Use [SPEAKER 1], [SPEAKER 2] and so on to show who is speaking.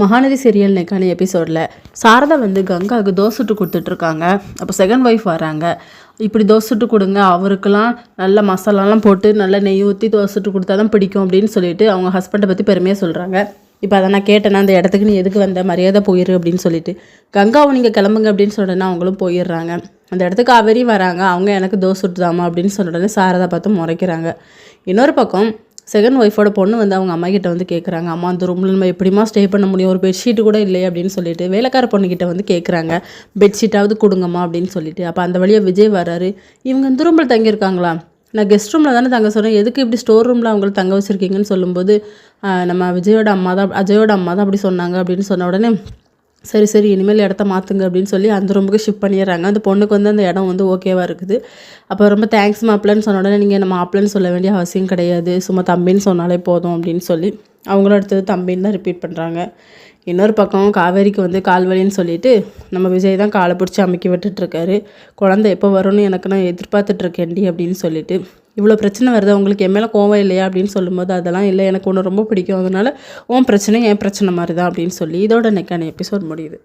[SPEAKER 1] Mahanadi serial இன்னைக்கான எபிசோடில் சாரதா கங்காவுக்கு தோசை சுட்டு கொடுத்துட்ருக்காங்க. அப்போ செகண்ட் ஒய்ஃப் வராங்க. இப்படி தோசை சுட்டு கொடுங்க, அவருக்கெல்லாம் நல்ல மசாலாலாம் போட்டு நல்ல நெய் ஊற்றி தோசை சுட்டு கொடுத்தா தான் பிடிக்கும் அப்படின்னு சொல்லிட்டு அவங்க ஹஸ்பண்டை பற்றி பெருமையாக சொல்கிறாங்க. இப்போ அதை நான் கேட்டேன்னா அந்த இடத்துக்கு நீ எதுக்கு வந்த, மரியாதை போயிரு அப்படின்னு சொல்லிட்டு கங்காவை நீங்கள் கிளம்புங்க அப்படின்னு சொன்னேன்னா அவங்களும் போயிடுறாங்க. அந்த இடத்துக்கு அவரி வராங்க. அவங்க எனக்கு தோசை சுட்டுதாமா அப்படின்னு சொன்ன உடனே சாரதா பார்த்து முறைக்கிறாங்க. இன்னொரு பக்கம் செகண்ட் ஒய்ஃபோட பொண்ணு அவங்க அம்மா கிட்ட கேட்குறாங்க, அம்மா அந்த ரூமில் நம்ம எப்படிமா ஸ்டே பண்ண முடியும், ஒரு பெட்ஷீட்டு கூட இல்லையே அப்படின்னு சொல்லிட்டு வேலைக்கார பொண்ணுக்கிட்ட கேட்குறாங்க, பெட்ஷீட்டாவது கொடுங்கம்மா அப்படின்னு சொல்லிட்டு. அப்போ அந்த வழியாக விஜய் வராரு. இவங்க இந்த ரூமில் தங்கியிருக்காங்களா, நான் கெஸ்ட் ரூமில் தானே தங்க சொன்னேன், எதுக்கு இப்படி ஸ்டோர் ரூமில் அவங்கள தங்க வச்சுருக்கீங்கன்னு சொல்லும்போது நம்ம விஜயோட அம்மா தான் அஜயோட அம்மா தான் அப்படி சொன்னாங்க அப்படின்னு சொன்ன உடனே சரி சரி இனிமேல் இடத்த மாற்றுங்க அப்படின்னு சொல்லி அந்த ரூமுக்கு ஷிஃப்ட் பண்ணிடுறாங்க. அந்த பொண்ணுக்கு அந்த இடம் ஓகேவாக இருக்குது. அப்போ ரொம்ப தேங்க்ஸ் மாப்பிள்ளன்னு சொன்ன உடனே நீங்கள் நம்ம மாப்பிள்ளன்னு சொல்ல வேண்டிய அவசியம் கிடையாது, சும்மா தம்பின்னு சொன்னாலே போதும் அப்படின்னு சொல்லி அவங்களும் அடுத்தது தம்பின்னு தான் ரிப்பீட் பண்ணுறாங்க. இன்னொரு பக்கம் காவேரிக்கு கால்வலின்னு சொல்லிட்டு நம்ம விஜய் தான் காலை பிடிச்சி அமுக்கி விட்டுட்ருக்காரு. குழந்தை எப்போ வரும்னு எனக்கு நான் எதிர்பார்த்துட்ருக்கேன்டி அப்படின்னு சொல்லிட்டு. இவ்வளோ பிரச்சனை வருது, உங்களுக்கு என் மேலே கோவம் இல்லையா அப்படின்னு சொல்லும்போது அதெல்லாம் இல்லை, எனக்கு ஒன்று ரொம்ப பிடிக்கும், அதனால் உன் பிரச்சனை என் பிரச்சனை மாதிரி தான் அப்படின்னு சொல்லி இதோட இன்னைக்கான எபிசோட் முடியுது.